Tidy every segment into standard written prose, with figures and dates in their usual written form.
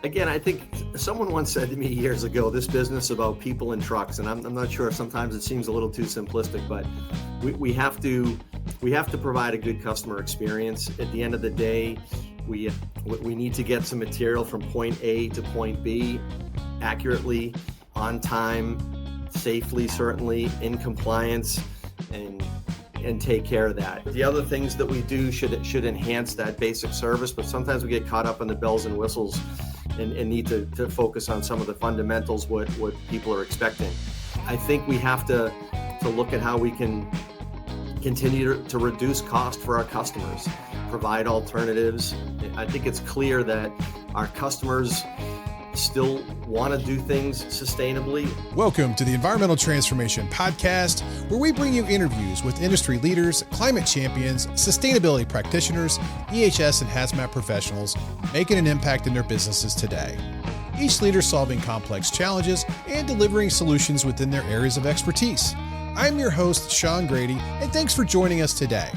Again, I think someone once said to me years ago, this business about people and trucks, and I'm not sure, sometimes it seems a little too simplistic, but we have to provide a good customer experience. At the end of the day, we need to get some material from point A to point B accurately, on time, safely, certainly, in compliance, and take care of that. The other things that we do should enhance that basic service, but sometimes we get caught up in the bells and whistles and need to focus on some of the fundamentals, what people are expecting. I think we have to look at how we can continue to reduce cost for our customers, provide alternatives. I think it's clear that our customers still want to do things sustainably. Welcome to the Environmental Transformation Podcast, where we bring you interviews with industry leaders, climate champions, sustainability practitioners, EHS and hazmat professionals making an impact in their businesses today. Each leader solving complex challenges and delivering solutions within their areas of expertise. I'm your host, Sean Grady, and thanks for joining us today.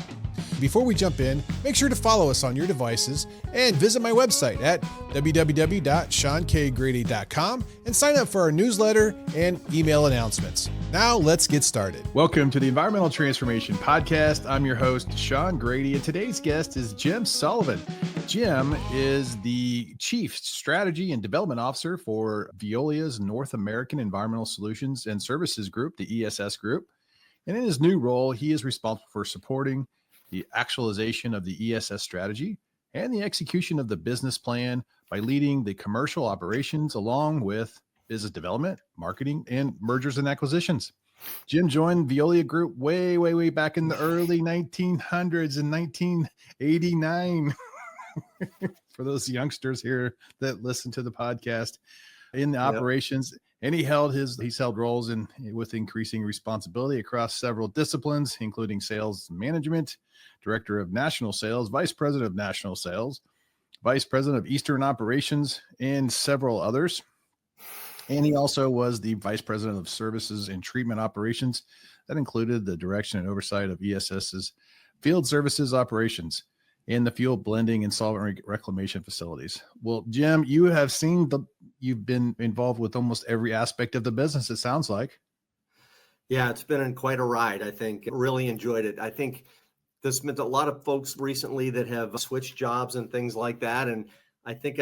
Before we jump in, make sure to follow us on your devices and visit my website at www.seankgrady.com and sign up for our newsletter and email announcements. Now let's get started. Welcome to the Environmental Transformation Podcast. I'm your host, Sean Grady, and today's guest is Jim Sullivan. Jim is the Chief Strategy and Development Officer for Veolia's North American Environmental Solutions and Services Group, the ESS Group. And in his new role, he is responsible for supporting the actualization of the ESS strategy and the execution of the business plan by leading the commercial operations along with business development, marketing, and mergers and acquisitions. Jim joined Veolia Group way back in the early 1900s in 1989. For those youngsters here that listen to the podcast, in the operations, and he's held roles with increasing responsibility across several disciplines, including sales management, director of national sales, vice president of national sales, vice president of Eastern operations, and several others. And he also was the vice president of services and treatment operations. That included the direction and oversight of ESS's field services operations and the fuel blending and solvent reclamation facilities. Well, Jim, you've been involved with almost every aspect of the business, it sounds like. Yeah, it's been quite a ride. I think really enjoyed it. I think there's been a lot of folks recently that have switched jobs and things like that. And I think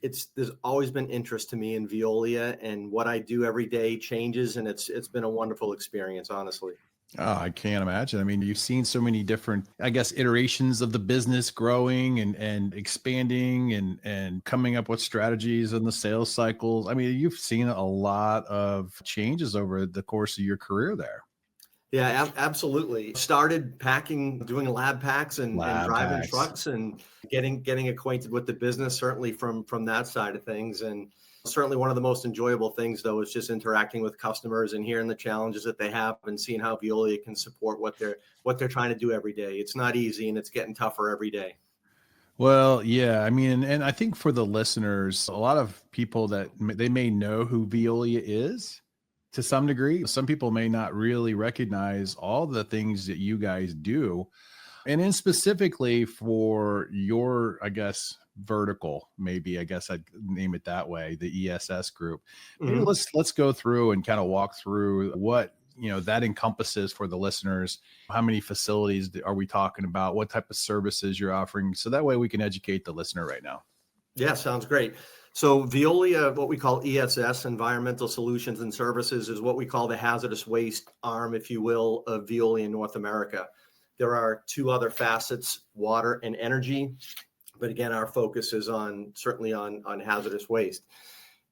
there's always been interest to me in Veolia, and what I do every day changes. And it's been a wonderful experience, honestly. Oh, I can't imagine. I mean, you've seen so many different, iterations of the business growing and expanding and coming up with strategies in the sales cycles. I mean, you've seen a lot of changes over the course of your career there. Yeah, absolutely. Started doing lab packs and driving trucks and getting acquainted with the business, certainly from that side of things. And certainly one of the most enjoyable things, though, is just interacting with customers and hearing the challenges that they have and seeing how Veolia can support what they're trying to do every day. It's not easy, and it's getting tougher every day. Well, yeah, I mean, and I think for the listeners, a lot of people that they may know who Veolia is to some degree. Some people may not really recognize all the things that you guys do. And then specifically for your, vertical, maybe, I'd name it that way, the ESS group. Maybe let's go through and kind of walk through what, that encompasses for the listeners. How many facilities are we talking about? What type of services you're offering? So that way we can educate the listener right now. Yeah, sounds great. So Veolia, what we call ESS, Environmental Solutions and Services, is what we call the hazardous waste arm, if you will, of Veolia in North America. There are two other facets, water and energy. But again, our focus is certainly on hazardous waste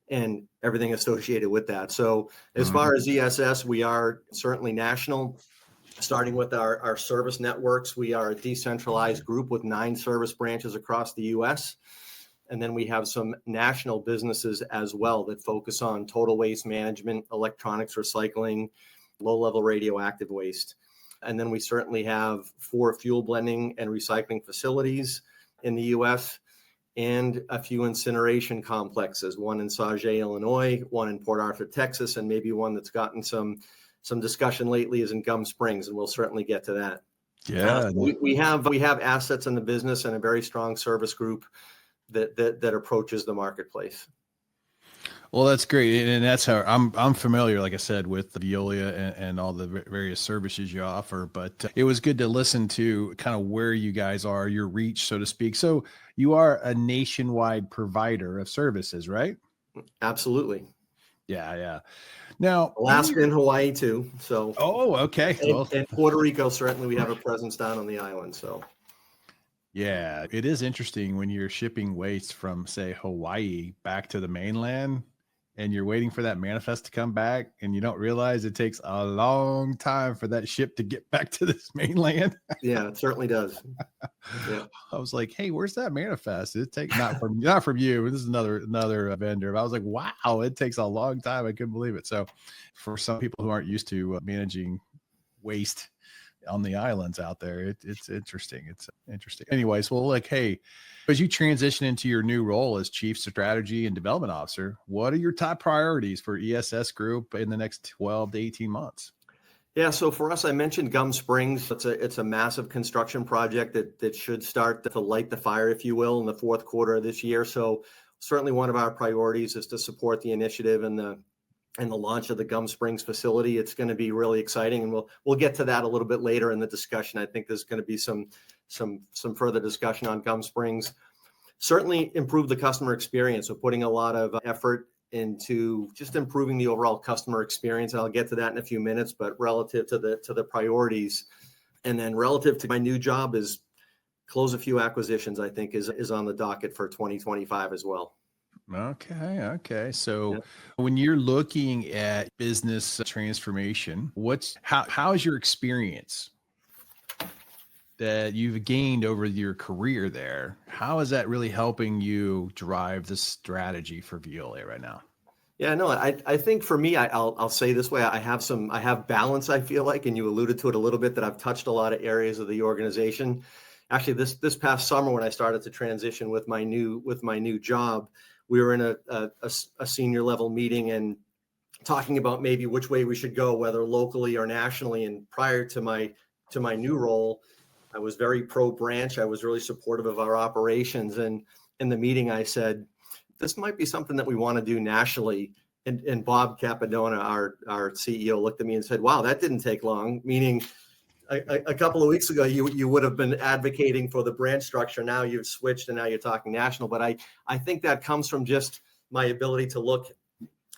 and everything associated with that. So as far as ESS, we are certainly national, starting with our service networks. We are a decentralized group with 9 service branches across the U.S. And then we have some national businesses as well that focus on total waste management, electronics recycling, low-level radioactive waste. And then we certainly have 4 fuel blending and recycling facilities in the U.S. and a few incineration complexes, one in Sauget, Illinois, one in Port Arthur, Texas, and maybe one that's gotten some discussion lately is in Gum Springs, and we'll certainly get to that. Yeah, we have assets in the business and a very strong service group that approaches the marketplace. Well, that's great. And that's how I'm familiar, like I said, with Veolia and all the various services you offer. But it was good to listen to kind of where you guys are, your reach, so to speak. So you are a nationwide provider of services, right? Absolutely. Yeah, yeah. Now, Alaska and Hawaii too. So, oh, okay. Well, and Puerto Rico, certainly we have a presence down on the island. So, yeah, it is interesting when you're shipping waste from, say, Hawaii back to the mainland and you're waiting for that manifest to come back and you don't realize it takes a long time for that ship to get back to this mainland. yeah, it certainly does. Yeah. I was like, hey, where's that manifest? It takes not from you. This is another vendor. But I was like, wow, it takes a long time. I couldn't believe it. So for some people who aren't used to managing waste on the islands out there, it's interesting. It's interesting. Anyways, well, like, hey, as you transition into your new role as Chief Strategy and Development Officer, what are your top priorities for ESS Group in the next 12 to 18 months? Yeah, so for us, I mentioned Gum Springs. It's a massive construction project that should start to light the fire, if you will, in the fourth quarter of this year. So certainly one of our priorities is to support the initiative and the launch of the Gum Springs facility. It's going to be really exciting, and we'll get to that a little bit later in the discussion. I think there's going to be some further discussion on Gum Springs. Certainly improve the customer experience. We're putting a lot of effort into just improving the overall customer experience, and I'll get to that in a few minutes. But relative to the priorities, and then relative to my new job is close a few acquisitions. I think is on the docket for 2025 as well. Okay. So when you're looking at business transformation, how is your experience that you've gained over your career there? How is that really helping you drive the strategy for Veolia right now? Yeah, no, I think for me, I'll say this way, I have balance, I feel like, and you alluded to it a little bit, that I've touched a lot of areas of the organization. Actually, this past summer, when I started to transition with my new job, we were in a senior level meeting and talking about maybe which way we should go, whether locally or nationally. And prior to my new role, I was very pro branch. I was really supportive of our operations. And in the meeting, I said, this might be something that we want to do nationally. And Bob Capadona, our CEO, looked at me and said, wow, that didn't take long. Meaning a couple of weeks ago, you would have been advocating for the branch structure. Now you've switched and now you're talking national. But I think that comes from just my ability to look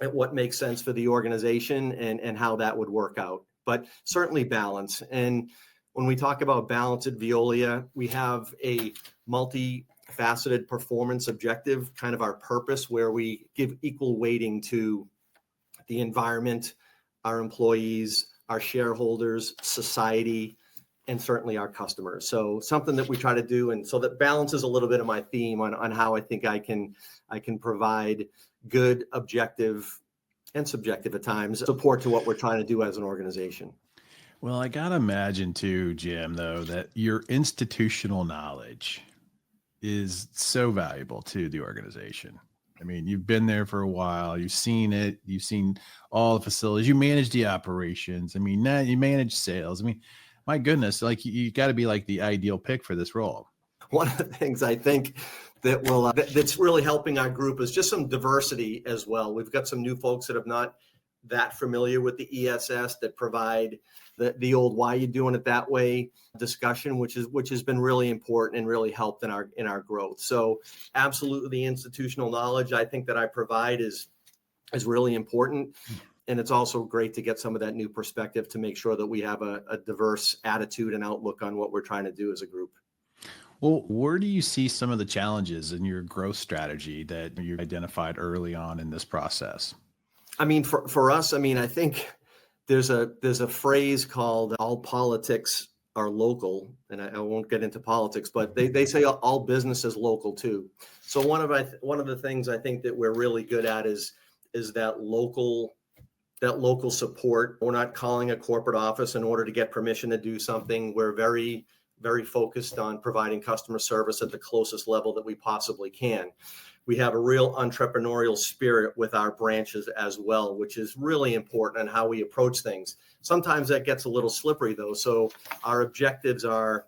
at what makes sense for the organization and how that would work out. But certainly balance. And when we talk about balance at Veolia, we have a multifaceted performance objective, kind of our purpose, where we give equal weighting to the environment, our employees, our shareholders, society, and certainly our customers. So something that we try to do, and so that balance is a little bit of my theme on how I think I can provide good, objective, and subjective at times support to what we're trying to do as an organization. Well, I got to imagine too, Jim, though, that your institutional knowledge is so valuable to the organization. I mean, you've been there for a while. You've seen it. You've seen all the facilities. You manage the operations. I mean, now you manage sales. I mean, my goodness, like you got to be like the ideal pick for this role. One of the things I think that that's really helping our group is just some diversity as well. We've got some new folks that have not that familiar with the ESS that provide the old "why you doing it that way" discussion, which has been really important and really helped in our growth. So absolutely, the institutional knowledge I think that I provide is really important, and it's also great to get some of that new perspective to make sure that we have a diverse attitude and outlook on what we're trying to do as a group. Well, where do you see some of the challenges in your growth strategy that you identified early on in this process? I mean, for us, I mean, I think there's a phrase called "all politics are local," and I won't get into politics, but they say all business is local too. So one of the things I think that we're really good at is that local support. We're not calling a corporate office in order to get permission to do something. We're very, very focused on providing customer service at the closest level that we possibly can. We have a real entrepreneurial spirit with our branches as well, which is really important on how we approach things. Sometimes that gets a little slippery though. So our objectives are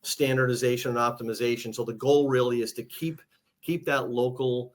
standardization and optimization. So the goal really is to keep keep that local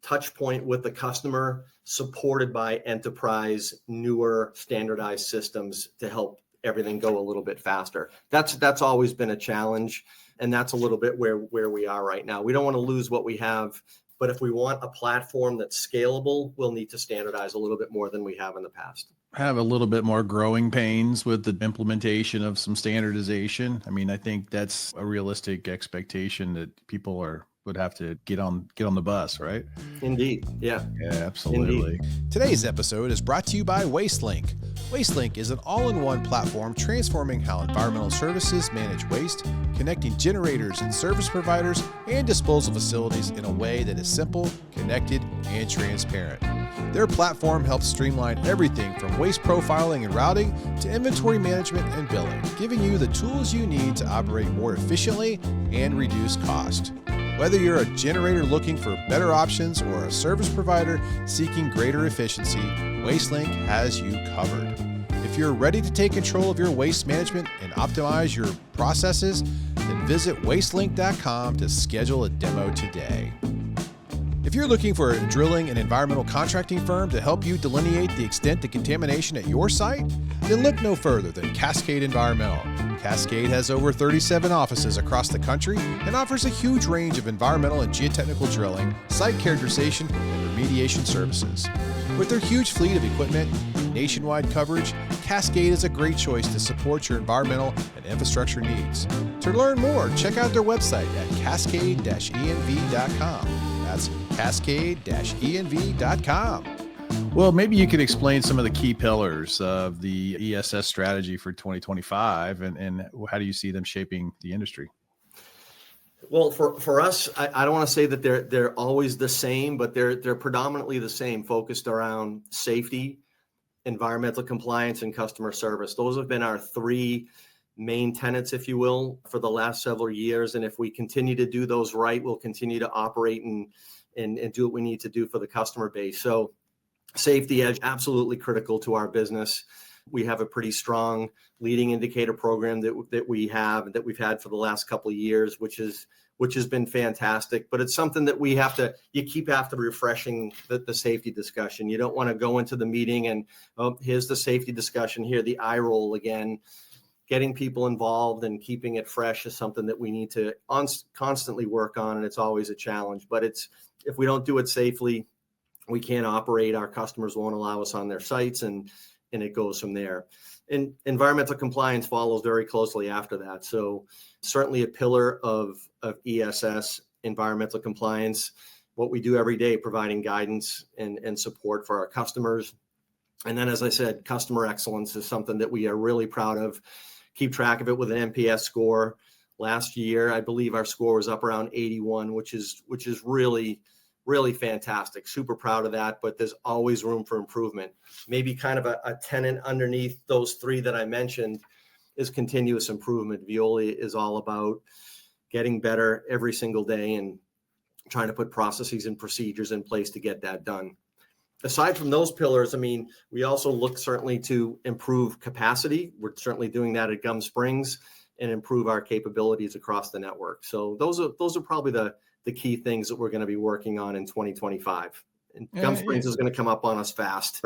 touch point with the customer, supported by enterprise, newer standardized systems to help everything go a little bit faster. That's always been a challenge. And that's a little bit where we are right now. We don't want to lose what we have, but if we want a platform that's scalable, we'll need to standardize a little bit more than we have in the past. Have a little bit more growing pains with the implementation of some standardization. I mean, I think that's a realistic expectation that people would have to get on the bus, right? Indeed. Yeah. Yeah, absolutely. Indeed. Today's episode is brought to you by WasteLink. WasteLink is an all-in-one platform transforming how environmental services manage waste, connecting generators and service providers and disposal facilities in a way that is simple, connected, and transparent. Their platform helps streamline everything from waste profiling and routing to inventory management and billing, giving you the tools you need to operate more efficiently and reduce cost. Whether you're a generator looking for better options or a service provider seeking greater efficiency, WasteLink has you covered. If you're ready to take control of your waste management and optimize your processes, then visit wastelink.com to schedule a demo today. If you're looking for a drilling and environmental contracting firm to help you delineate the extent of contamination at your site, then look no further than Cascade Environmental. Cascade has over 37 offices across the country and offers a huge range of environmental and geotechnical drilling, site characterization, and remediation services. With their huge fleet of equipment and nationwide coverage, Cascade is a great choice to support your environmental and infrastructure needs. To learn more, check out their website at cascade-env.com. That's cascade-env.com. Well, maybe you could explain some of the key pillars of the ESS strategy for 2025 and how do you see them shaping the industry? Well, for us, I don't want to say that they're always the same, but they're predominantly the same, focused around safety, environmental compliance, and customer service. Those have been our three main tenets, if you will, for the last several years. And if we continue to do those right, we'll continue to operate and do what we need to do for the customer base. So safety is absolutely critical to our business. We have a pretty strong leading indicator program that we've had for the last couple of years, which has been fantastic. But it's something that you keep after refreshing the safety discussion. You don't want to go into the meeting and, oh, here's the safety discussion, here the eye roll again. Getting people involved and keeping it fresh is something that we need to constantly work on, and it's always a challenge. But if we don't do it safely, we can't operate. Our customers won't allow us on their sites, and it goes from there. And environmental compliance follows very closely after that. So certainly a pillar of ESS, environmental compliance, what we do every day, providing guidance and support for our customers. And then, as I said, customer excellence is something that we are really proud of. Keep track of it with an NPS score. Last year, I believe our score was up around 81, which is really, really fantastic. Super proud of that, but there's always room for improvement. Maybe kind of a tenet underneath those three that I mentioned is continuous improvement. Veolia is all about getting better every single day and trying to put processes and procedures in place to get that done. Aside from those pillars, I mean, we also look certainly to improve capacity. We're certainly doing that at Gum Springs, and improve our capabilities across the network. So those are probably the key things that we're going to be working on in 2025. And Gum Springs is going to come up on us fast.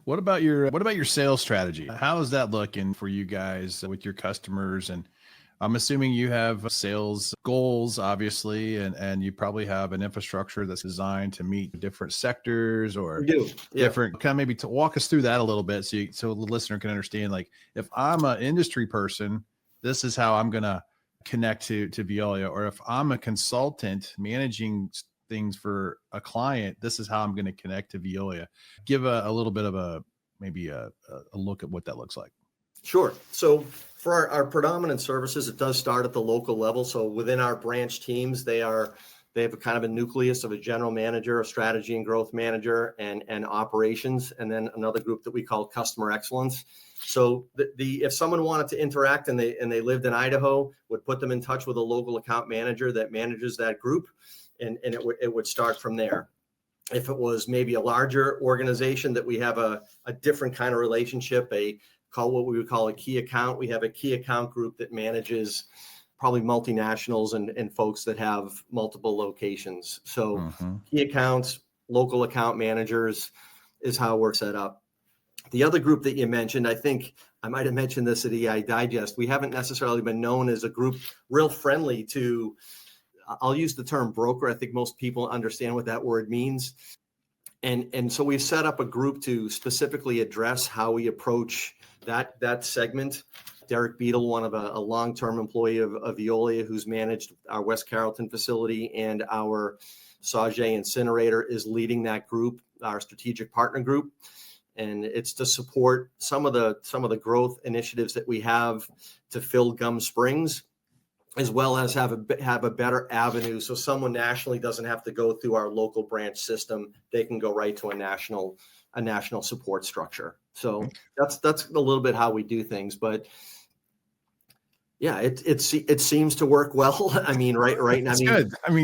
What about your sales strategy? How is that looking for you guys with your customers? And I'm assuming you have sales goals, obviously, and you probably have an infrastructure that's designed to meet different sectors or different. Kind of maybe to walk us through that a little bit, so the listener can understand. Like, if I'm an industry person, this is how I'm going to connect to Veolia, or if I'm a consultant managing things for a client, this is how I'm going to connect to Veolia. Give a little bit of a look at what that looks like. Sure. So for our predominant services, it does start at the local level. So within our branch teams, they have a kind of a nucleus of a general manager, a strategy and growth manager, and operations, and then another group that we call customer excellence. So if someone wanted to interact and they lived in Idaho, would put them in touch with a local account manager that manages that group, and it would start from there. If it was maybe a larger organization that we have a different kind of relationship, what we would call a key account. We have a key account group that manages probably multinationals and folks that have multiple locations. So Mhm. key accounts, local account managers is how we're set up. The other group that you mentioned, I think I might have mentioned this at EI Digest. We haven't necessarily been known as a group real friendly to, I'll use the term broker. I think most people understand what that word means. And so we've set up a group to specifically address how we approach that segment. Derek Beadle, one of a long-term employee of Veolia, who's managed our West Carrollton facility and our Sauget incinerator, is leading that group, our strategic partner group. And it's to support some of the growth initiatives that we have to fill Gum Springs, as well as have a better avenue, so someone nationally doesn't have to go through our local branch system. They can go right to a national support structure. So that's a little bit how we do things. But yeah, it seems to work well. I mean, right now, That's good. I'm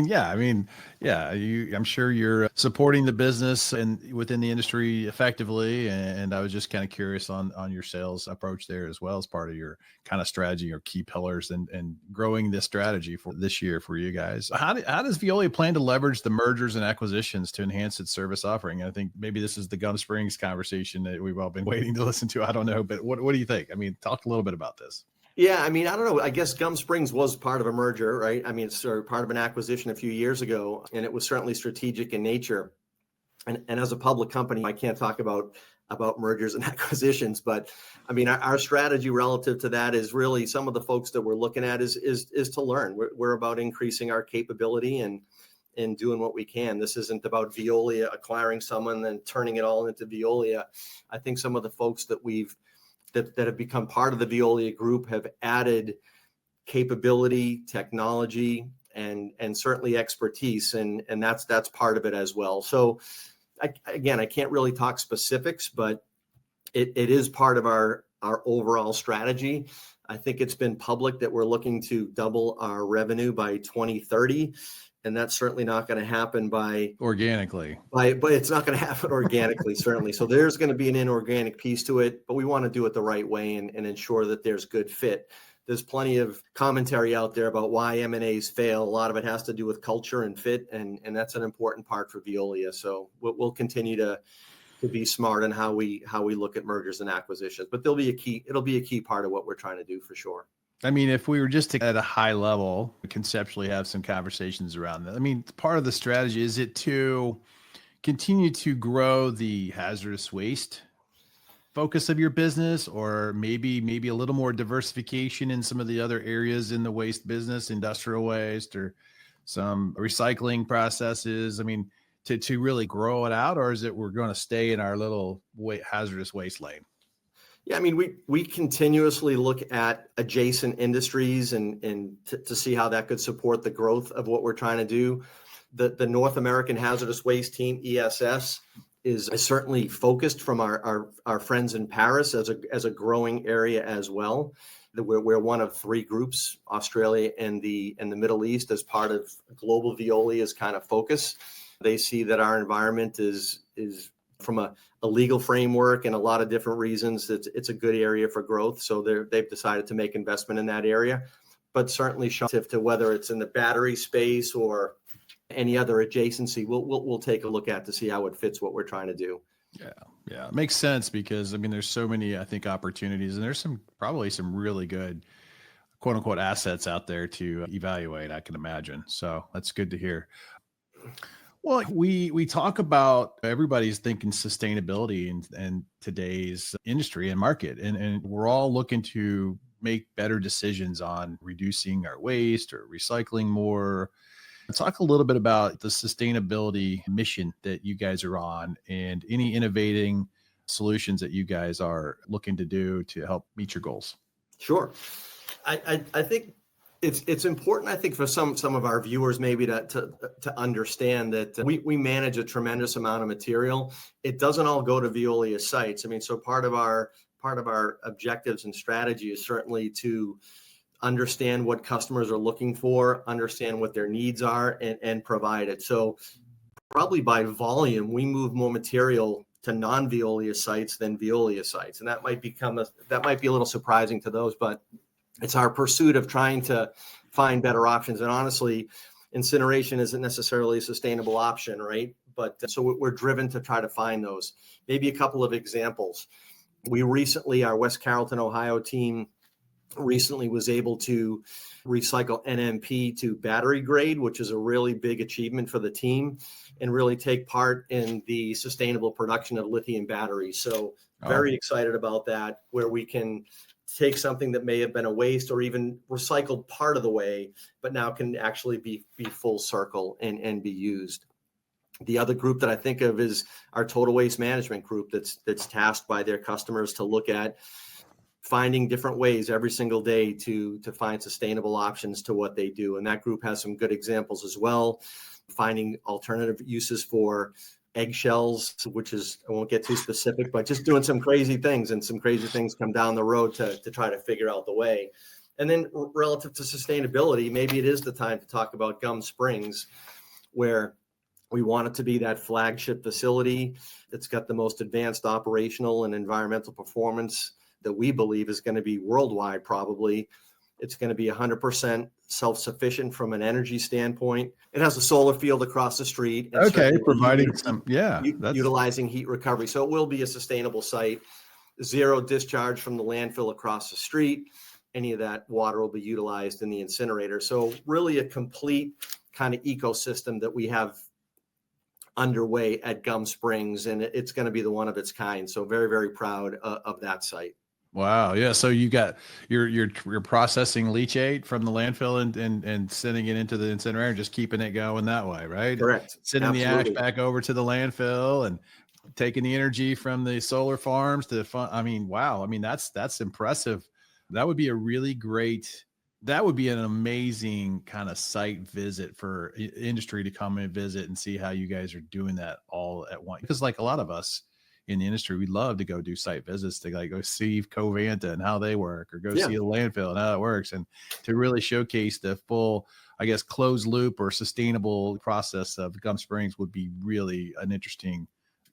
sure you're supporting the business and within the industry effectively. And I was just kind of curious on your sales approach there, as well as part of your kind of strategy or key pillars and growing this strategy for this year for you guys. How does Veolia plan to leverage the mergers and acquisitions to enhance its service offering? And I think maybe this is the Gum Springs conversation that we've all been waiting to listen to. I don't know, but what do you think? I mean, talk a little bit about this. Yeah, I mean, I don't know. I guess Gum Springs was part of a merger, right? I mean, it's sort of part of an acquisition a few years ago, and it was certainly strategic in nature. And as a public company, I can't talk about mergers and acquisitions, but I mean, our strategy relative to that is really some of the folks that we're looking at is to learn. We're about increasing our capability and doing what we can. This isn't about Veolia acquiring someone and turning it all into Veolia. I think some of the folks that that have become part of the Veolia group have added capability, technology, and certainly expertise, and that's part of it as well. So I can't really talk specifics, but it is part of our overall strategy. I think it's been public that we're looking to double our revenue by 2030. And that's certainly not going to happen Organically. but it's not going to happen organically, certainly. So there's going to be an inorganic piece to it, but we want to do it the right way and ensure that there's good fit. There's plenty of commentary out there about why M&As fail. A lot of it has to do with culture and fit, and that's an important part for Veolia. So we'll continue to be smart in how we look at mergers and acquisitions, but it'll be a key part of what we're trying to do for sure. I mean, if we were just to, at a high level, conceptually have some conversations around that. I mean, part of the strategy, is it to continue to grow the hazardous waste focus of your business, or maybe a little more diversification in some of the other areas in the waste business, industrial waste or some recycling processes? I mean, to really grow it out, or is it we're going to stay in our little hazardous waste lane? Yeah, I mean, we continuously look at adjacent industries and to see how that could support the growth of what we're trying to do. The North American Hazardous Waste Team, ESS, is certainly focused from our friends in Paris as a growing area as well. We're one of three groups, Australia and the Middle East, as part of global Veolia's kind of focus. They see that our environment is from a legal framework and a lot of different reasons, it's a good area for growth. So they've decided to make investment in that area. But certainly, to whether it's in the battery space or any other adjacency, we'll take a look at to see how it fits what we're trying to do. Yeah, it makes sense, because I mean, there's so many, I think, opportunities, and there's probably some really good quote unquote assets out there to evaluate, I can imagine. So that's good to hear. Well, we talk about, everybody's thinking sustainability in today's industry and market, and we're all looking to make better decisions on reducing our waste or recycling more. Talk a little bit about the sustainability mission that you guys are on, and any innovating solutions that you guys are looking to do to help meet your goals. Sure. I think it's important, I think, for some of our viewers maybe to understand that we manage a tremendous amount of material. It doesn't all go to Veolia sites. I mean, so part of our objectives and strategy is certainly to understand what customers are looking for, understand what their needs are, and provide it. So probably by volume, we move more material to non-Veolia sites than Veolia sites. And that might be a little surprising to those, but it's our pursuit of trying to find better options. And honestly, incineration isn't necessarily a sustainable option, right? But so we're driven to try to find those. Maybe a couple of examples. Our West Carrollton, Ohio team recently was able to recycle NMP to battery grade, which is a really big achievement for the team, and really take part in the sustainable production of lithium batteries. So very excited about that, where we can take something that may have been a waste or even recycled part of the way, but now can actually be full circle and be used. The other group that I think of is our total waste management group that's tasked by their customers to look at finding different ways every single day to find sustainable options to what they do. And that group has some good examples as well, finding alternative uses for eggshells, which is, I won't get too specific, but just doing some crazy things, and some crazy things come down the road to try to figure out the way. And then relative to sustainability, maybe it is the time to talk about Gum Springs, where we want it to be that flagship facility that's got the most advanced operational and environmental performance that we believe is going to be worldwide. Probably it's going to be 100% self-sufficient from an energy standpoint. It has a solar field across the street. And providing some, utilizing heat recovery. So it will be a sustainable site. Zero discharge from the landfill across the street. Any of that water will be utilized in the incinerator. So really a complete kind of ecosystem that we have underway at Gum Springs, and it's going to be the one of its kind. So very, very proud of that site. Wow. Yeah. So you got you're processing leachate from the landfill and sending it into the incinerator, just keeping it going that way, right? Correct. Sending Absolutely. the ash back over to the landfill and taking the energy from the solar farms to fun. I mean, wow. I mean, that's impressive. That would be an amazing kind of site visit for industry to come and visit and see how you guys are doing that all at once. Because like a lot of us in the industry, we love to go do site visits to like go see Covanta and how they work, or go see the landfill and how it works, and to really showcase the full, I guess, closed loop or sustainable process of Gum Springs would be really an interesting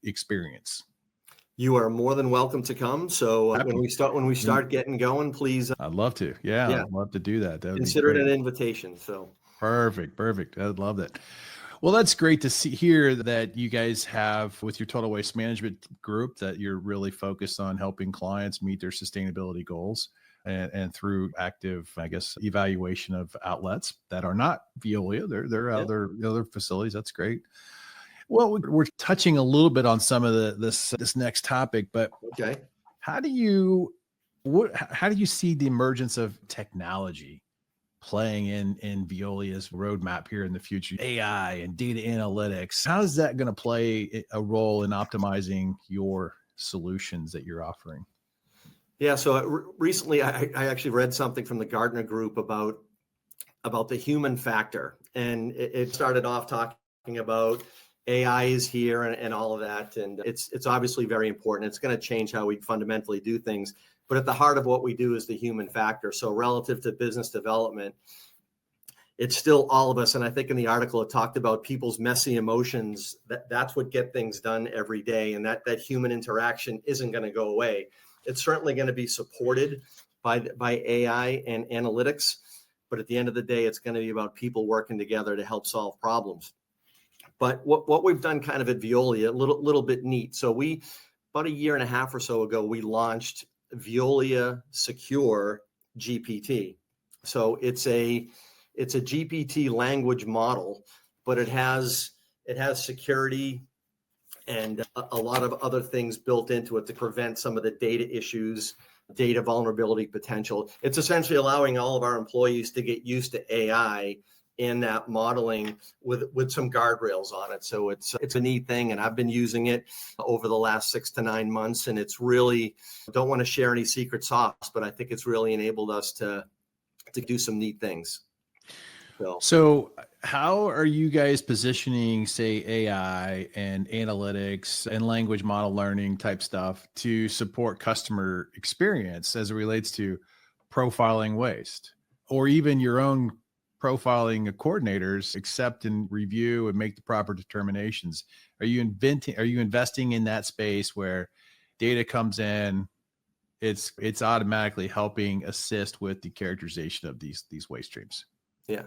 experience. You are more than welcome to come. So when we start getting going, please. I'd love to. Yeah. I'd love to do that. That would consider be it an invitation. So perfect. I'd love that. Well, that's great to hear that you guys have, with your total waste management group, that you're really focused on helping clients meet their sustainability goals, and through active, I guess, evaluation of outlets that are not Veolia. They're other facilities. That's great. Well, we're touching a little bit on some of this next topic, but okay. How do you see the emergence of technology playing in Veolia's roadmap here in the future? AI and data analytics, how is that going to play a role in optimizing your solutions that you're offering? Yeah. So recently I actually read something from the Gartner Group about the human factor. And it started off talking about AI is here and all of that. And it's obviously very important. It's going to change how we fundamentally do things. But at the heart of what we do is the human factor. So relative to business development, it's still all of us. And I think in the article, it talked about people's messy emotions. That's what get things done every day. And that human interaction isn't going to go away. It's certainly going to be supported by AI and analytics. But at the end of the day, it's going to be about people working together to help solve problems. But what we've done kind of at Veolia, a little bit neat. So about a year and a half or so ago, we launched Veolia Secure GPT. So it's a GPT language model, but it has security and a lot of other things built into it to prevent some of the data issues, data vulnerability potential. It's essentially allowing all of our employees to get used to AI in that modeling with some guardrails on it. So it's a neat thing. And I've been using it over the last 6 to 9 months. And it's really, don't want to share any secret sauce, but I think it's really enabled us to do some neat things. So how are you guys positioning, say, AI and analytics and language model learning type stuff to support customer experience as it relates to profiling waste, or even your own profiling coordinators accept and review and make the proper determinations? Are you investing in that space where data comes in, it's automatically helping assist with the characterization of these waste streams? Yeah.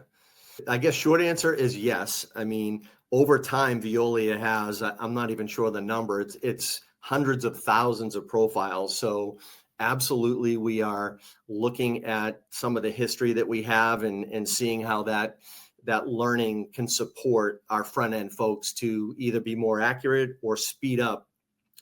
I guess short answer is yes. I mean, over time, Veolia has, I'm not even sure the number, it's hundreds of thousands of profiles. So absolutely, we are looking at some of the history that we have and seeing how that learning can support our front end folks to either be more accurate or speed up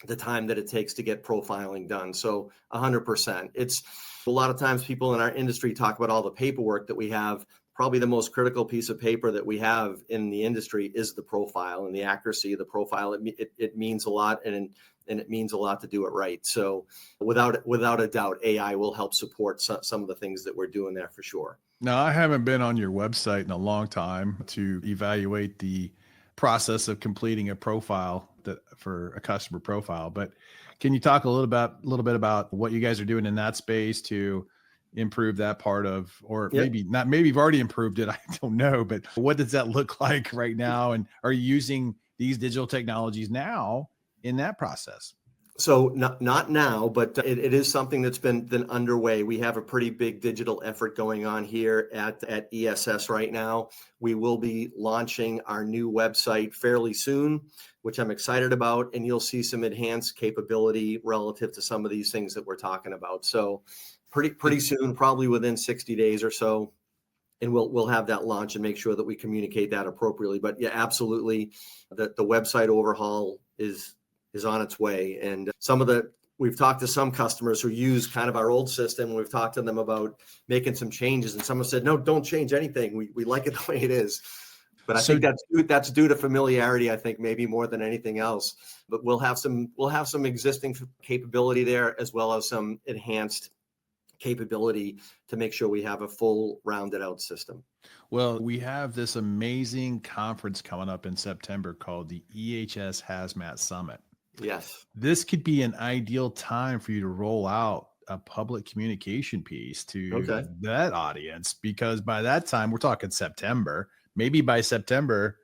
the time that it takes to get profiling done. So 100%. It's a lot of times people in our industry talk about all the paperwork that we have. Probably the most critical piece of paper that we have in the industry is the profile, and the accuracy of the profile. It means a lot, and it means a lot to do it right. So without a doubt, AI will help support some of the things that we're doing there for sure. Now, I haven't been on your website in a long time to evaluate the process of completing a profile for a customer profile, but can you talk a little bit about what you guys are doing in that space to improve that part of, or Yep. maybe not, maybe you've already improved it. I don't know, but what does that look like right now? And are you using these digital technologies now in that process? So not now, but it is something that's been underway. We have a pretty big digital effort going on here at ESS right now. We will be launching our new website fairly soon, which I'm excited about, and you'll see some enhanced capability relative to some of these things that we're talking about. So pretty soon, probably within 60 days or so, and we'll have that launch and make sure that we communicate that appropriately. But yeah, absolutely, the website overhaul is on its way. And we've talked to some customers who use kind of our old system, and we've talked to them about making some changes, and some have said, no, don't change anything. We like it the way it is. But I think that's due to familiarity, I think, maybe more than anything else. But we'll have some existing capability there, as well as some enhanced capability to make sure we have a full rounded out system. Well, we have this amazing conference coming up in September called the EHS Hazmat Summit. Yes. This could be an ideal time for you to roll out a public communication piece to that audience, because by that time, we're talking September, maybe by September,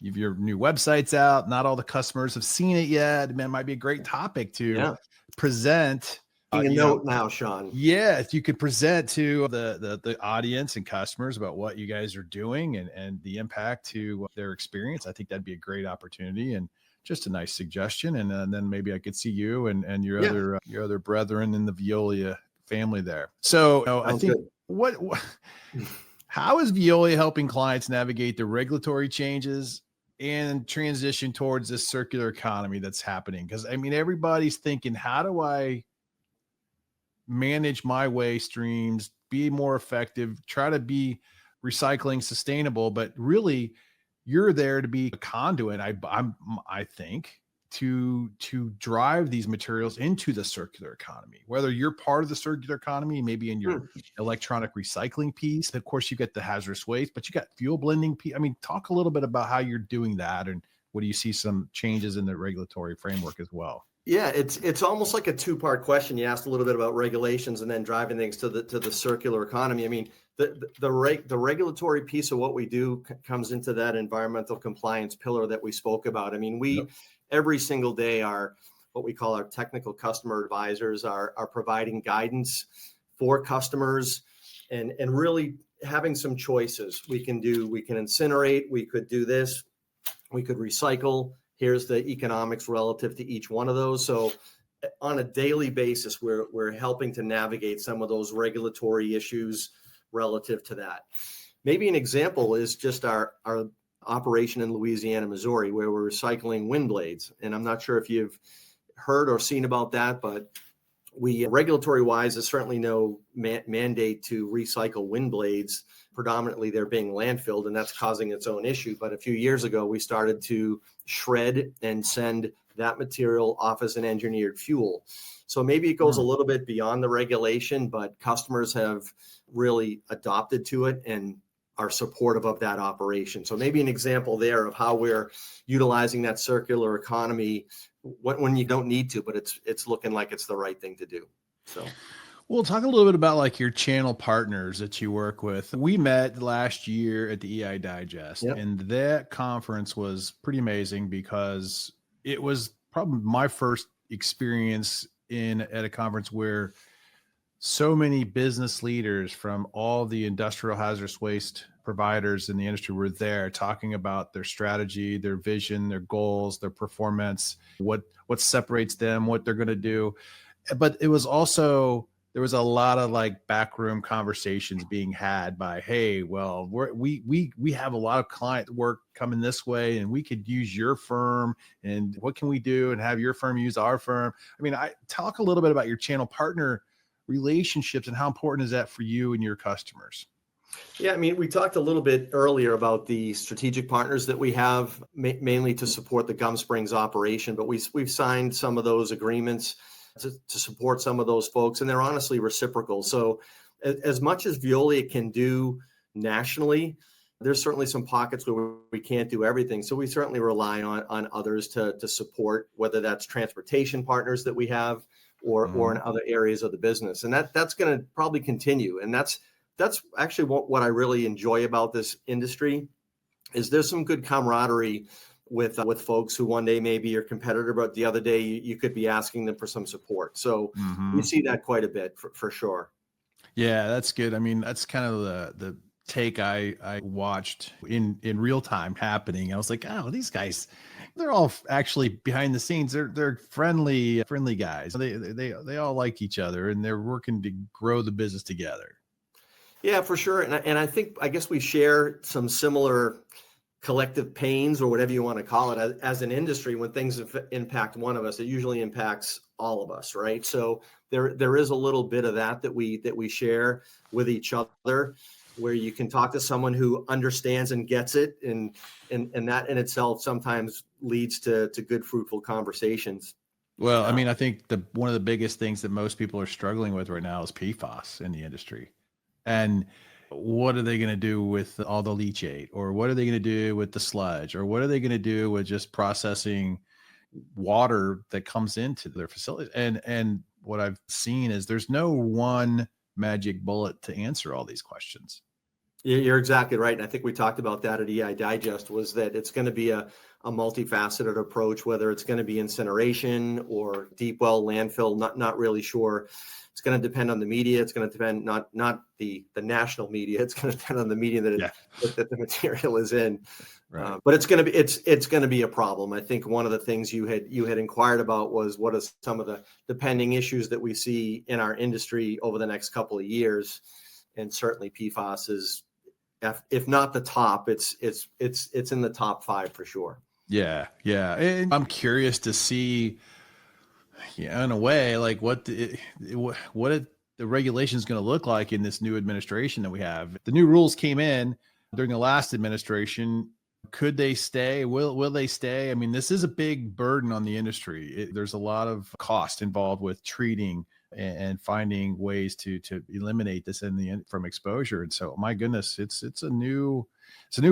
if your new website's out, not all the customers have seen it yet. It might be a great topic to present. Note now, Sean. Yeah, if you could present to the audience and customers about what you guys are doing and the impact to their experience, I think that'd be a great opportunity and just a nice suggestion. And then maybe I could see you and your other brethren in the Veolia family there. So I think what how is Veolia helping clients navigate the regulatory changes and transition towards this circular economy that's happening? Because I mean, everybody's thinking, how do I manage my waste streams, be more effective, try to be recycling sustainable, but really you're there to be a conduit, I think, to drive these materials into the circular economy, whether you're part of the circular economy, maybe in your electronic recycling piece. Of course, you get the hazardous waste, but you got fuel blending. I mean, talk a little bit about how you're doing that, and what do you see some changes in the regulatory framework as well? Yeah, it's almost like a two-part question. You asked a little bit about regulations and then driving things to the circular economy. I mean, the regulatory piece of what we do comes into that environmental compliance pillar that we spoke about. I mean, every single day what we call our technical customer advisors are providing guidance for customers and really having some choices. We can incinerate, we could do this, we could recycle. Here's the economics relative to each one of those. So on a daily basis, we're helping to navigate some of those regulatory issues relative to that. Maybe an example is just our operation in Louisiana, Missouri, where we're recycling wind blades. And I'm not sure if you've heard or seen about that, but regulatory wise, there's certainly no mandate to recycle wind blades. Predominantly, they're being landfilled, and that's causing its own issue. But a few years ago, we started to shred and send that material off as an engineered fuel. So maybe it goes a little bit beyond the regulation, but customers have really adopted to it and are supportive of that operation. So maybe an example there of how we're utilizing that circular economy when you don't need to, but it's looking like it's the right thing to do. So. We'll talk a little bit about like your channel partners that you work with. We met last year at the EI Digest, and that conference was pretty amazing because it was probably my first experience at a conference where so many business leaders from all the industrial hazardous waste providers in the industry were there talking about their strategy, their vision, their goals, their performance, what separates them, what they're going to do. But it was also, there was a lot of like backroom conversations being had by, hey, well, we have a lot of client work coming this way, and we could use your firm, and what can we do and have your firm use our firm? I mean, I talk a little bit about your channel partner relationships and how important is that for you and your customers? Yeah, I mean, we talked a little bit earlier about the strategic partners that we have, mainly to support the Gum Springs operation, but we've signed some of those agreements to support some of those folks, and they're honestly reciprocal. So as much as Veolia can do nationally, there's certainly some pockets where we can't do everything. So we certainly rely on others to support, whether that's transportation partners that we have or in other areas of the business. And that's going to probably continue. And that's actually what I really enjoy about this industry is there's some good camaraderie with folks who one day may be your competitor, but the other day you could be asking them for some support. So we see that quite a bit for sure. Yeah, that's good. I mean, that's kind of the take I watched in real time happening. I was like, oh, these guys, they're all actually behind the scenes. They're friendly guys. They all like each other, and they're working to grow the business together. Yeah, for sure. And I guess we share some similar collective pains, or whatever you want to call it, as an industry. When things impact one of us, it usually impacts all of us, right? So there is a little bit of that we share with each other, where you can talk to someone who understands and gets it, and that in itself sometimes leads to good, fruitful conversations. Well, I mean, I think one of the biggest things that most people are struggling with right now is PFAS in the industry. And what are they going to do with all the leachate, or what are they going to do with the sludge, or what are they going to do with just processing water that comes into their facilities? And what I've seen is there's no one magic bullet to answer all these questions. You're exactly right. And I think we talked about that at EI Digest, was that it's going to be a multifaceted approach, whether it's going to be incineration or deep well landfill, not really sure. It's going to depend on the media. It's going to depend not the national media. It's going to depend on the media that the material is in. Right. But it's going to be a problem. I think one of the things you had inquired about was what are some of the pending issues that we see in our industry over the next couple of years, and certainly PFAS is, if not the top, it's in the top 5 for sure. Yeah, and I'm curious to see. Yeah, in a way, like what the regulation is going to look like in this new administration that we have. The new rules came in during the last administration. Could they stay? Will they stay? I mean, this is a big burden on the industry. There's a lot of cost involved with treating and finding ways to eliminate this from exposure. And so, my goodness, it's a new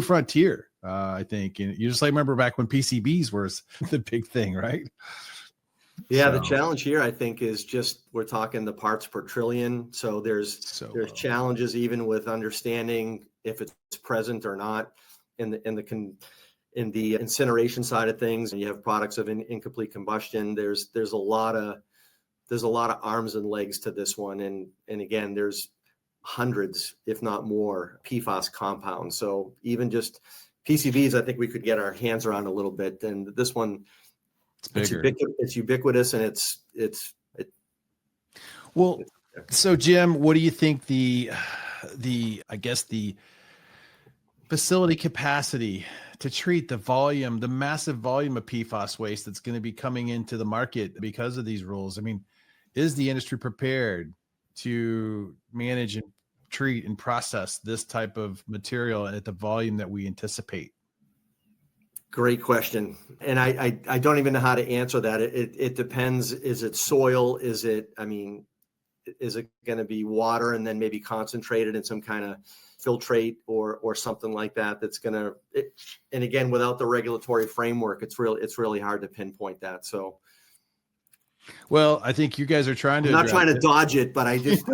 frontier. I think, and you just remember back when PCBs were the big thing, right? Yeah, the challenge here, I think, is just we're talking the parts per trillion. So there's challenges even with understanding if it's present or not in the incineration side of things. And you have products of incomplete combustion. There's a lot of arms and legs to this one, and again, there's hundreds, if not more, PFAS compounds. So even just PCBs, I think we could get our hands around a little bit, and this one. It's ubiquitous, and it's well. So Jim, what do you think the facility capacity to treat the massive volume of PFAS waste that's going to be coming into the market because of these rules? I mean, is the industry prepared to manage and treat and process this type of material at the volume that we anticipate? Great question. And I don't even know how to answer that. It depends. Is it soil? Is it going to be water and then maybe concentrated in some kind of filtrate or something like that? That's going to, and again, without the regulatory framework, it's really hard to pinpoint that. So. Well, I think you guys are trying to. I'm not trying to dodge it, but if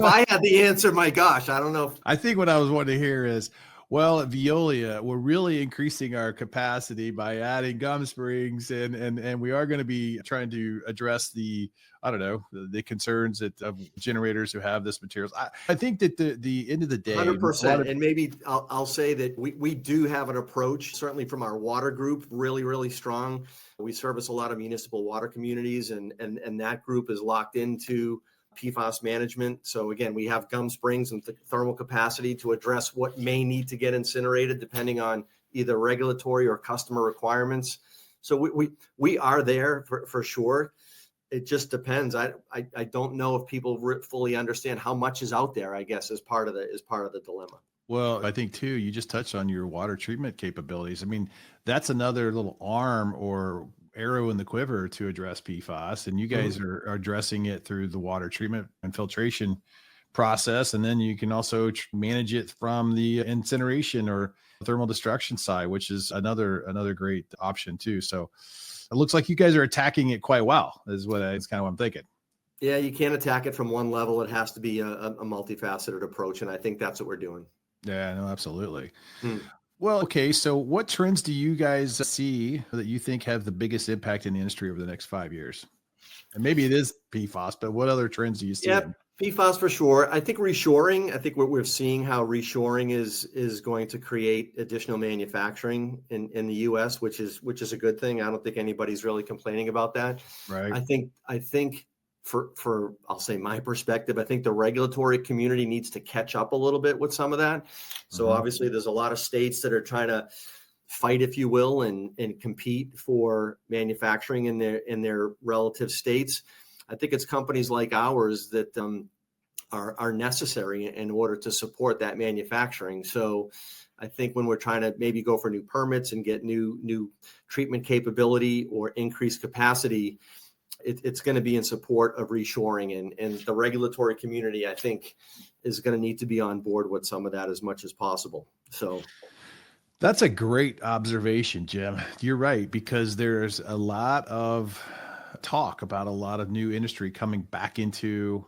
I had the answer, my gosh, I don't know. I think what I was wanting to hear is, Well, at Veolia, we're really increasing our capacity by adding gum springs, and we are going to be trying to address the, I don't know, the concerns of generators who have this materials. I think that the end of the day, a lot 100%. of And maybe I'll say that we do have an approach, certainly from our water group, really, really strong. We service a lot of municipal water communities, and that group is locked into PFAS management. So again, we have gum springs and thermal capacity to address what may need to get incinerated depending on either regulatory or customer requirements. So we are there for sure. It just depends. I don't know if people fully understand how much is out there, I guess, as part of the dilemma. Well, I think too, you just touched on your water treatment capabilities. I mean, that's another little arm or arrow in the quiver to address PFAS. And you guys are addressing it through the water treatment and filtration process. And then you can also manage it from the incineration or thermal destruction side, which is another great option too. So it looks like you guys are attacking it quite well, is it's kind of what I'm thinking. Yeah, you can't attack it from one level. It has to be a multifaceted approach. And I think that's what we're doing. Yeah, no, absolutely. Hmm. Well, okay. So what trends do you guys see that you think have the biggest impact in the industry over the next 5 years? And maybe it is PFAS, but what other trends do you see? Yeah, PFAS for sure. I think reshoring. I think what we're seeing how reshoring is going to create additional manufacturing in the U.S., which is a good thing. I don't think anybody's really complaining about that. Right. I think for I'll say my perspective, I think the regulatory community needs to catch up a little bit with some of that. So obviously, there's a lot of states that are trying to fight, if you will, and compete for manufacturing in their relative states. I think it's companies like ours that are necessary in order to support that manufacturing. So I think when we're trying to maybe go for new permits and get new treatment capability or increased capacity, it's going to be in support of reshoring, and the regulatory community, I think, is going to need to be on board with some of that as much as possible. So that's a great observation, Jim. You're right, because there's a lot of talk about a lot of new industry coming back into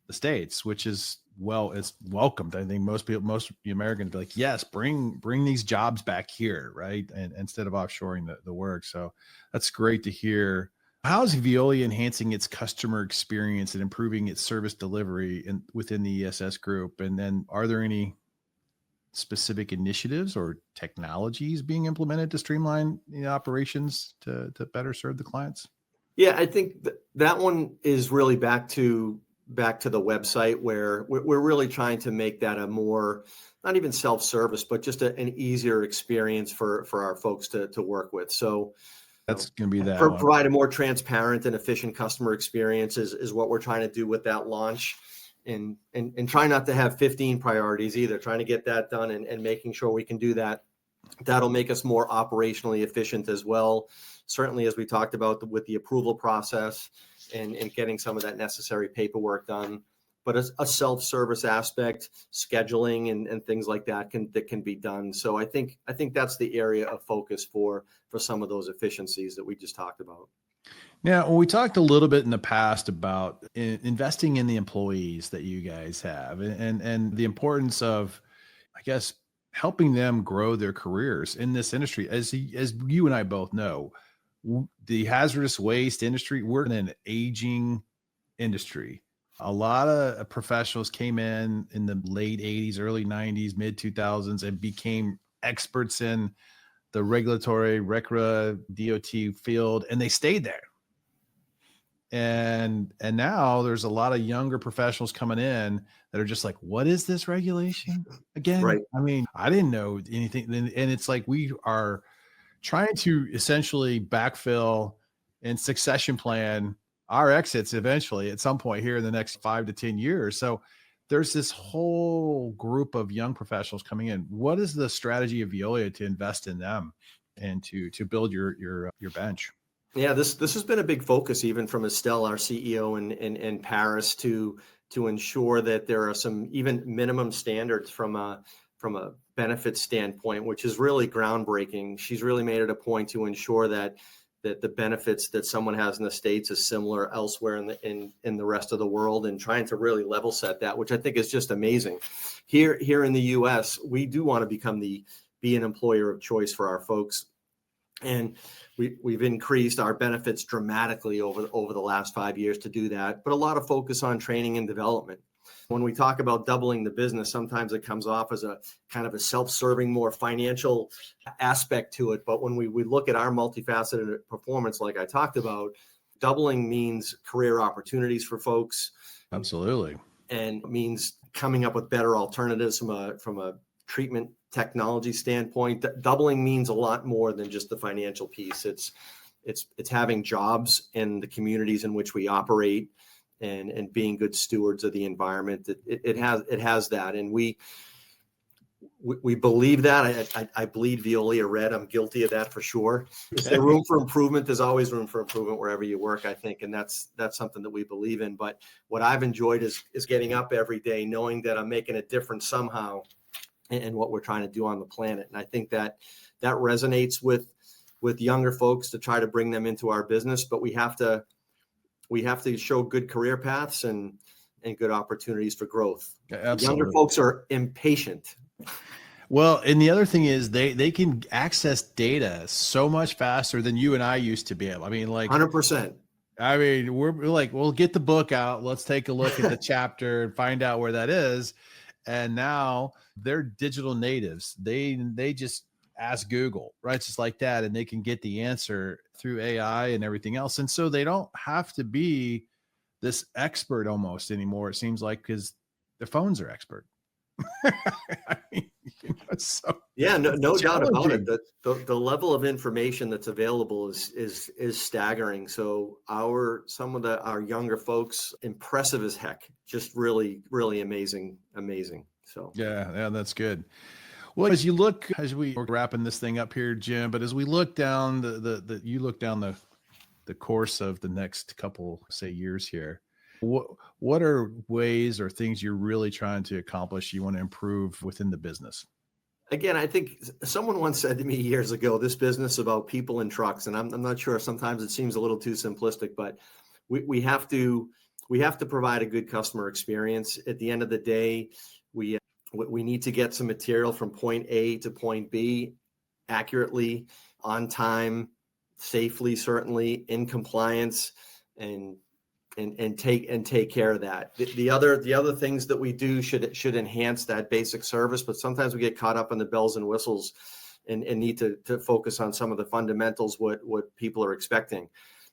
the States, which is, well, it's welcomed. I think most Americans be like, yes, bring these jobs back here, right? And instead of offshoring the work. So that's great to hear. How is Veolia enhancing its customer experience and improving its service delivery within the ESS group? And then are there any specific initiatives or technologies being implemented to streamline the operations to better serve the clients? yeah, I think that one is really back to the website, where we're really trying to make that a more, not even self-service, but just an easier experience for our folks to work with. So that's going to be that provide a more transparent and efficient customer experience is what we're trying to do with that launch, and try not to have 15 priorities either, trying to get that done and making sure we can do that. That'll make us more operationally efficient as well. Certainly, as we talked about with the approval process and getting some of that necessary paperwork done, but a self-service aspect, scheduling and things like that can be done. So I think that's the area of focus for some of those efficiencies that we just talked about. Now, we talked a little bit in the past about investing in the employees that you guys have, and the importance of, I guess, helping them grow their careers in this industry. As you and I both know, the hazardous waste industry, we're in an aging industry. A lot of professionals came in the late 80s, early 90s, mid 2000s, and became experts in the regulatory RECRA DOT field, and they stayed there. And now there's a lot of younger professionals coming in that are just like, what is this regulation again? Right. I mean, I didn't know anything. And it's like, we are trying to essentially backfill and succession plan our exits eventually at some point here in the next 5 to 10 years. So there's this whole group of young professionals coming in. What is the strategy of Veolia to invest in them and to build your bench? Yeah, this has been a big focus, even from Estelle, our CEO in Paris, to ensure that there are some even minimum standards from a benefit standpoint, which is really groundbreaking. She's really made it a point to ensure that that the benefits that someone has in the States is similar elsewhere in the rest of the world, and trying to really level set that, which I think is just amazing. Here in the US, we do want to be an employer of choice for our folks. And we've increased our benefits dramatically over the last 5 years to do that, but a lot of focus on training and development. When we talk about doubling the business, sometimes it comes off as a kind of a self-serving, more financial aspect to it. But when we look at our multifaceted performance, like I talked about, doubling means career opportunities for folks. Absolutely. And means coming up with better alternatives from a treatment technology standpoint. Doubling means a lot more than just the financial piece. It's having jobs in the communities in which we operate, and being good stewards of the environment. It has that, and we believe that. I bleed Veolia red. I'm guilty of that for sure. Is there room for improvement? There's always room for improvement wherever you work, I think, and that's something that we believe in. But what I've enjoyed is getting up every day knowing that I'm making a difference somehow in what we're trying to do on the planet. And I think that resonates with younger folks, to try to bring them into our business. But we have to show good career paths and good opportunities for growth. Absolutely. Younger folks are impatient. Well, and the other thing is they can access data so much faster than you and I used to be able. I mean, like 100%. I mean, we're like, we'll get the book out. Let's take a look at the chapter and find out where that is. And now they're digital natives. They just ask Google, right? Just like that. And they can get the answer through AI and everything else. And so they don't have to be this expert almost anymore, it seems like, because their phones are expert. I mean, yeah, no doubt about it. The level of information that's available is staggering. So some of our younger folks, impressive as heck, just really, really amazing. So yeah, that's good. Well, as we're wrapping this thing up here, Jim, but as we look down you look down the course of the next couple, say, years here, what are ways or things you're really trying to accomplish, you want to improve within the business? Again, I think someone once said to me years ago, this business about people and trucks, and I'm not sure, sometimes it seems a little too simplistic, but we have to provide a good customer experience. At the end of the day, we need to get some material from point A to point B accurately, on time, safely, certainly in compliance, and take care of that. The other things that we do should enhance that basic service, but sometimes we get caught up in the bells and whistles and need to focus on some of the fundamentals, what people are expecting.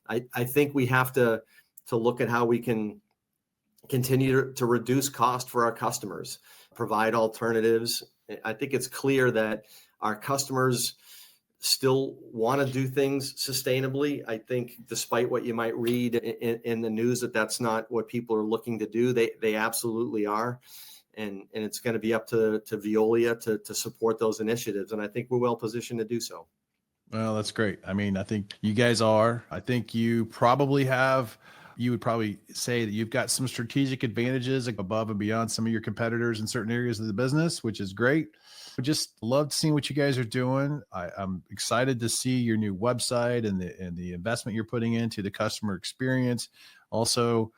I think we have to look at how we can continue to reduce cost for our customers, provide alternatives. I think it's clear that our customers still want to do things sustainably. I think despite what you might read in the news, that's not what people are looking to do. They absolutely are. And it's going to be up to Veolia to support those initiatives. And I think we're well positioned to do so. Well, that's great. I mean, I think you guys are. I think you would probably say that you've got some strategic advantages above and beyond some of your competitors in certain areas of the business, which is great. I just love seeing what you guys are doing. I'm excited to see your new website and the investment you're putting into the customer experience. Also,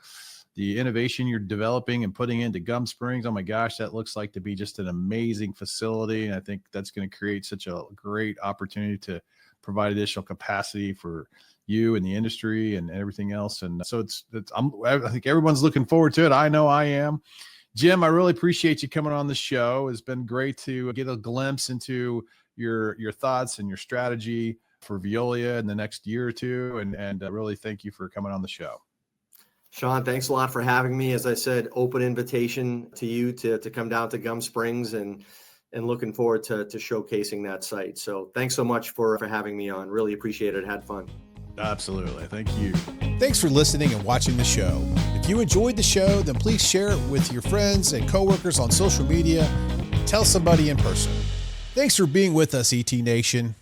the innovation you're developing and putting into Gum Springs. Oh my gosh, that looks like to be just an amazing facility. And I think that's going to create such a great opportunity to provide additional capacity for you and the industry and everything else. And so I think everyone's looking forward to it. I know I am. Jim, I really appreciate you coming on the show. It's been great to get a glimpse into your thoughts and your strategy for Veolia in the next year or two. And really thank you for coming on the show. Sean, thanks a lot for having me. As I said, open invitation to you to come down to Gum Springs, and looking forward to showcasing that site. So thanks so much for having me on. Really appreciate it. Had fun. Absolutely. Thank you. Thanks for listening and watching the show. If you enjoyed the show, then please share it with your friends and coworkers on social media. Tell somebody in person. Thanks for being with us, ET Nation.